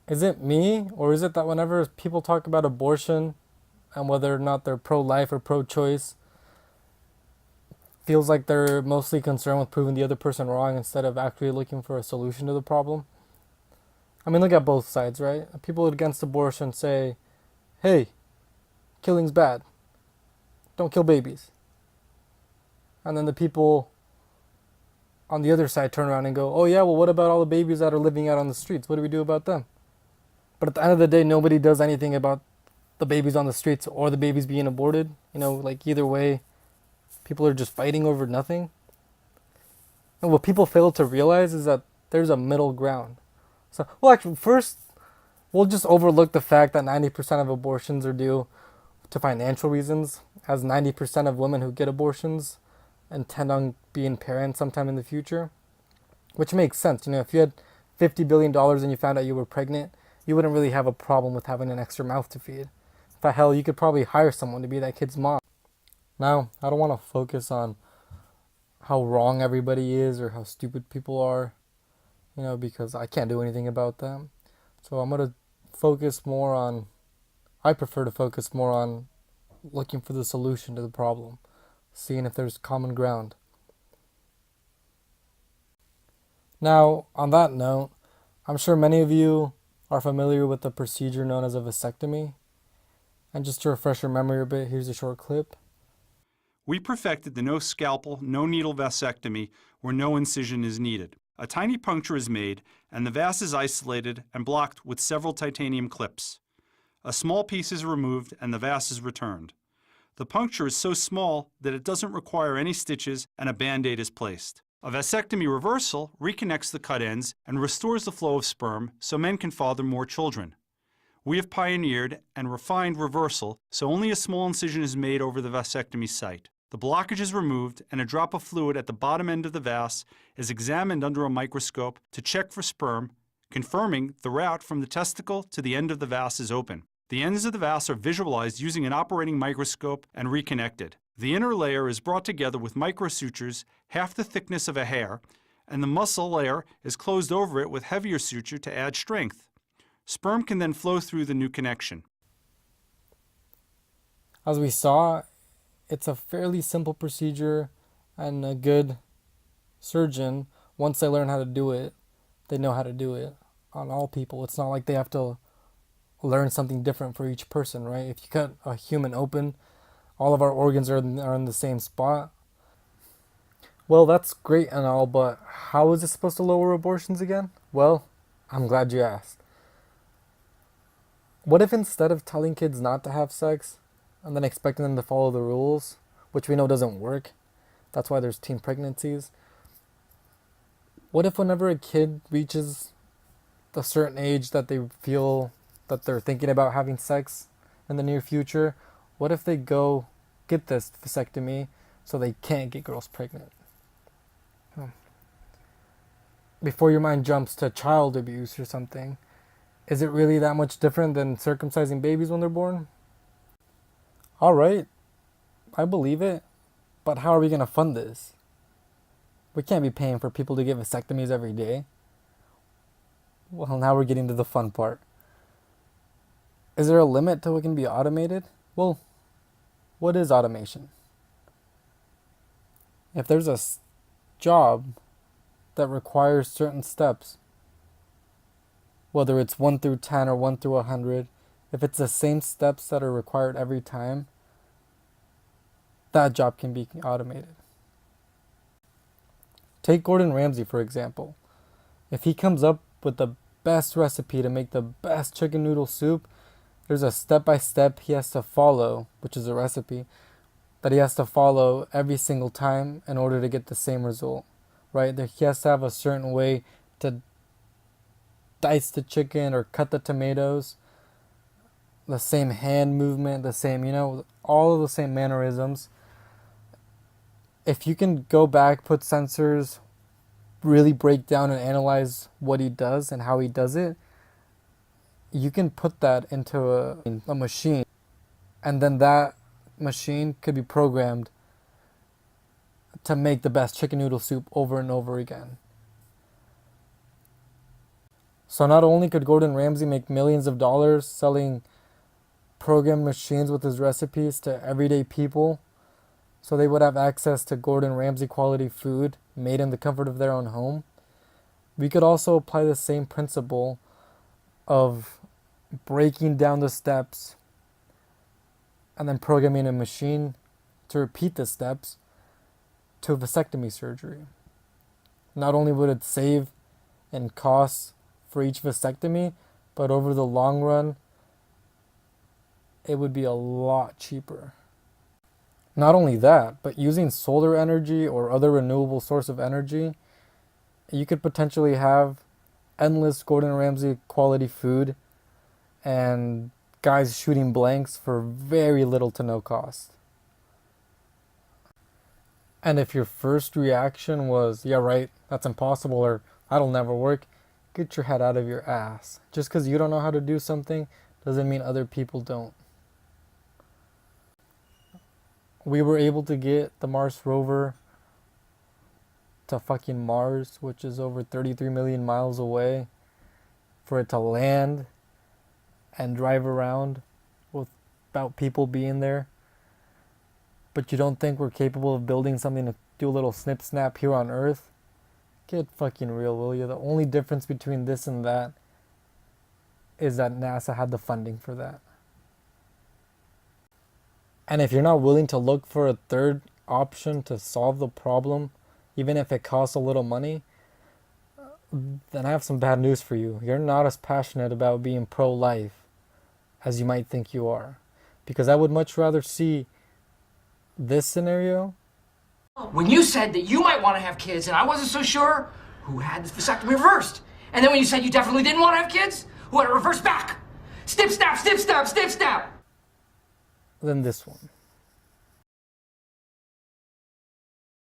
Is it me, or is it that whenever people talk about abortion and whether or not they're pro-life or pro-choice, feels like they're mostly concerned with proving the other person wrong instead of actually looking for a solution to the problem? I mean, look at both sides, right? People against abortion say, hey, killing's bad. Don't kill babies. And then the people on the other side turn around and go, oh yeah, well, what about all the babies that are living out on the streets? What do we do about them? But at the end of the day, nobody does anything about the babies on the streets or the babies being aborted. Like either way, people are just fighting over nothing. And what people fail to realize is that there's a middle ground. So, well, actually, first, we'll just overlook the fact that 90% of abortions are due to financial reasons, as 90% of women who get abortions intend on being parents sometime in the future, which makes sense. If you had $50 billion and you found out you were pregnant, you wouldn't really have a problem with having an extra mouth to feed. In fact, hell, you could probably hire someone to be that kid's mom. Now, I don't want to focus on how wrong everybody is or how stupid people are, because I can't do anything about them. So I'm going to focus more on, I prefer to focus more on looking for the solution to the problem, seeing if there's common ground. Now, on that note, I'm sure many of you are familiar with the procedure known as a vasectomy. And just to refresh your memory a bit, here's a short clip. We perfected the no scalpel, no needle vasectomy where no incision is needed. A tiny puncture is made and the vas is isolated and blocked with several titanium clips. A small piece is removed and the vas is returned. The puncture is so small that it doesn't require any stitches and a band-aid is placed. A vasectomy reversal reconnects the cut ends and restores the flow of sperm so men can father more children. We have pioneered and refined reversal so only a small incision is made over the vasectomy site. The blockage is removed and a drop of fluid at the bottom end of the vas is examined under a microscope to check for sperm, confirming the route from the testicle to the end of the vas is open. The ends of the vas are visualized using an operating microscope and reconnected. The inner layer is brought together with microsutures half the thickness of a hair, and the muscle layer is closed over it with heavier suture to add strength. Sperm can then flow through the new connection. As we saw, it's a fairly simple procedure, and a good surgeon, once they learn how to do it, they know how to do it on all people. It's not like they have to learn something different for each person, right? If you cut a human open, all of our organs are in the same spot. Well, that's great and all, but how is it supposed to lower abortions again? Well, I'm glad you asked. What if instead of telling kids not to have sex and then expecting them to follow the rules, which we know doesn't work, that's why there's teen pregnancies. What if whenever a kid reaches a certain age that they feel that they're thinking about having sex in the near future, what if they go get this vasectomy so they can't get girls pregnant? Before your mind jumps to child abuse or something, is it really that much different than circumcising babies when they're born? All right, I believe it, but how are we going to fund this? We can't be paying for people to get vasectomies every day. Well, now we're getting to the fun part. Is there a limit to what can be automated? Well, what is automation? If there's a job that requires certain steps, whether it's 1 through 10 or 1 through 100, if it's the same steps that are required every time, that job can be automated. Take Gordon Ramsay, for example. If he comes up with the best recipe to make the best chicken noodle soup, there's a step-by-step he has to follow, which is a recipe, that he has to follow every single time in order to get the same result, right? He has to have a certain way to dice the chicken or cut the tomatoes, the same hand movement, the same, all of the same mannerisms. If you can go back, put sensors, really break down and analyze what he does and how he does it, you can put that into a machine, and then that machine could be programmed to make the best chicken noodle soup over and over again. So not only could Gordon Ramsay make millions of dollars selling programmed machines with his recipes to everyday people, so they would have access to Gordon Ramsay quality food made in the comfort of their own home, we could also apply the same principle of breaking down the steps and then programming a machine to repeat the steps to a vasectomy surgery. Not only would it save in costs for each vasectomy, but over the long run, it would be a lot cheaper. Not only that, but using solar energy or other renewable source of energy, you could potentially have endless Gordon Ramsay quality food and guys shooting blanks for very little to no cost. And if your first reaction was, yeah, right, that's impossible, or that'll never work, get your head out of your ass. Just because you don't know how to do something doesn't mean other people don't. We were able to get the Mars rover to fucking Mars, which is over 33 million miles away, for it to land and drive around without people being there. But you don't think we're capable of building something to do a little snip snap here on Earth? Get fucking real, will you? The only difference between this and that is that NASA had the funding for that. And if you're not willing to look for a third option to solve the problem, even if it costs a little money, then I have some bad news for you. You're not as passionate about being pro-life as you might think you are. Because I would much rather see this scenario. When you said that you might want to have kids and I wasn't so sure, who had this vasectomy reversed? And then when you said you definitely didn't want to have kids, who had it reversed back? Snip, snap, snip, snap, snip, snap. Than this one.